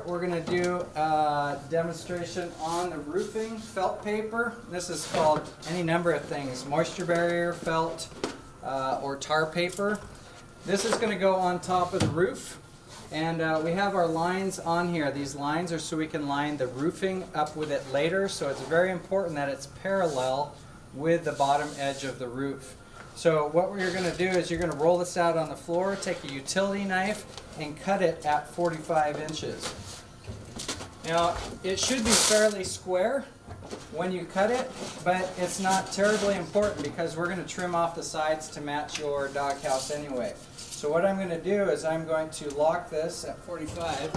We're going to do a demonstration on the roofing felt paper. This is called any number of things, moisture barrier, felt, or tar paper. This is going to go on top of the roof, and we have our lines on here. These lines are so we can line the roofing up with it later, so it's very important that it's parallel with the bottom edge of the roof. So what you're going to do is you're going to roll this out on the floor, take a utility knife, and cut it at 45 inches. Now, it should be fairly square when you cut it, but it's not terribly important because we're going to trim off the sides to match your doghouse anyway. So what I'm going to do is I'm going to lock this at 45.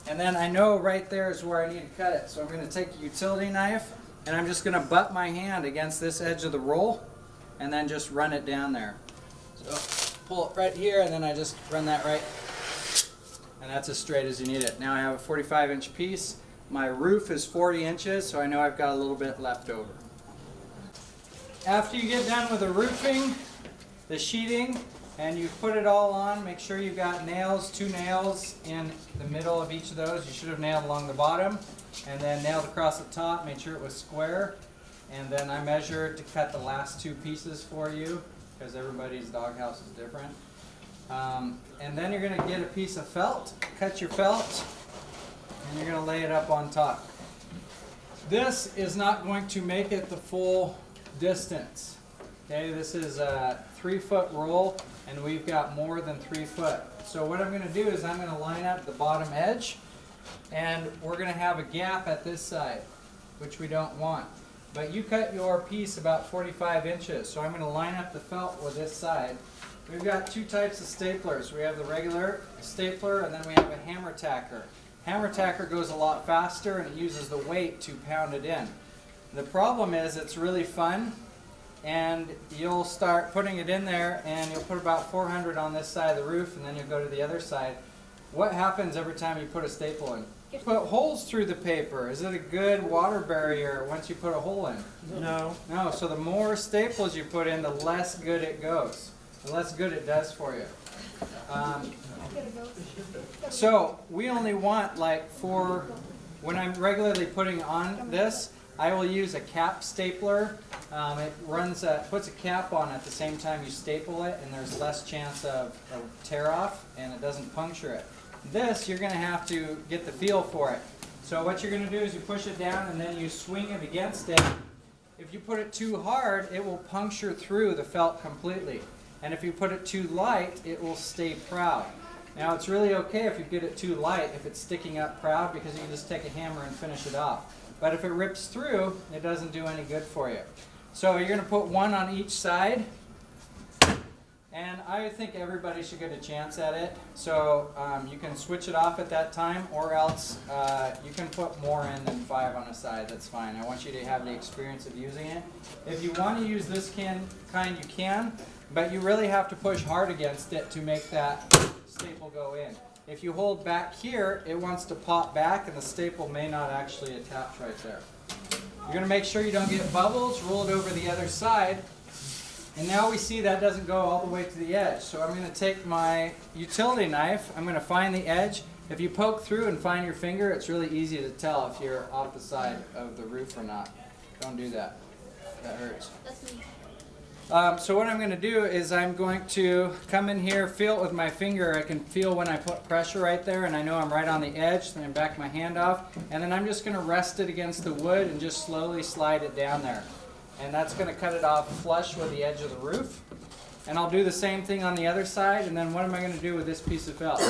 And then I know right there is where I need to cut it. So I'm going to take a utility knife and I'm just going to butt my hand against this edge of the roll and then just run it down there. So pull it right here and then I just run that right. And that's as straight as you need it. Now I have a 45-inch piece. My roof is 40 inches, so I know I've got a little bit left over. After you get done with the roofing, the sheeting, and you put it all on, make sure you've got nails, 2 nails in the middle of each of those. You should have nailed along the bottom, and then nailed across the top, made sure it was square. And then I measured to cut the last 2 pieces for you, because everybody's doghouse is different. And then you're going to get a piece of felt, cut your felt, and you're going to lay it up on top. This is not going to make it the full distance. Okay, this is a 3-foot roll, and we've got more than 3 foot. So what I'm going to do is I'm going to line up the bottom edge, and we're going to have a gap at this side, which we don't want. But you cut your piece about 45 inches, so I'm going to line up the felt with this side. We've got 2 types of staplers. We have the regular stapler and then we have a hammer tacker. Hammer tacker goes a lot faster and it uses the weight to pound it in. The problem is it's really fun and you'll start putting it in there and you'll put about 400 on this side of the roof and then you'll go to the other side. What happens every time you put a staple in? You put holes through the paper. Is it a good water barrier once you put a hole in? No. No, so the more staples you put in, the less good it goes. The less good it does for you. So we only want when I'm regularly putting on this, I will use a cap stapler. It puts a cap on at the same time you staple it, and there's less chance of tear off, and it doesn't puncture it. This, you're going to have to get the feel for it. So what you're going to do is you push it down, and then you swing it against it. If you put it too hard, it will puncture through the felt completely. And if you put it too light, it will stay proud. Now it's really okay if you get it too light, if it's sticking up proud, because you can just take a hammer and finish it off. But if it rips through, it doesn't do any good for you. So you're going to put 1 on each side. And I think everybody should get a chance at it. So you can switch it off at that time, or else you can put more in than 5 on a side. That's fine. I want you to have the experience of using it. If you want to use this kind, you can. But you really have to push hard against it to make that staple go in. If you hold back here, it wants to pop back and the staple may not actually attach right there. You're going to make sure you don't get bubbles, roll it over the other side. And now we see that doesn't go all the way to the edge. So I'm going to take my utility knife, I'm going to find the edge. If you poke through and find your finger, it's really easy to tell if you're off the side of the roof or not. Don't do that. That hurts. That's me. So what I'm going to do is I'm going to come in here, feel it with my finger. I can feel when I put pressure right there and I know I'm right on the edge. Then I back my hand off and then I'm just going to rest it against the wood and just slowly slide it down there. And that's going to cut it off flush with the edge of the roof. And I'll do the same thing on the other side. And then what am I going to do with this piece of felt?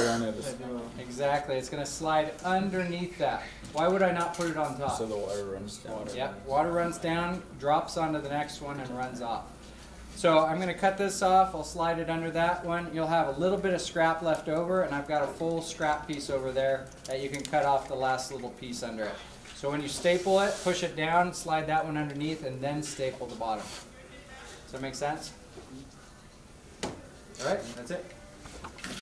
Exactly. It's going to slide underneath that. Why would I not put it on top? So the water runs down. Yep. Water runs down, drops onto the next one, and runs off. So I'm going to cut this off. I'll slide it under that one. You'll have a little bit of scrap left over, and I've got a full scrap piece over there that you can cut off the last little piece under it. So when you staple it, push it down, slide that one underneath, and then staple the bottom. Does that make sense? All right, that's it.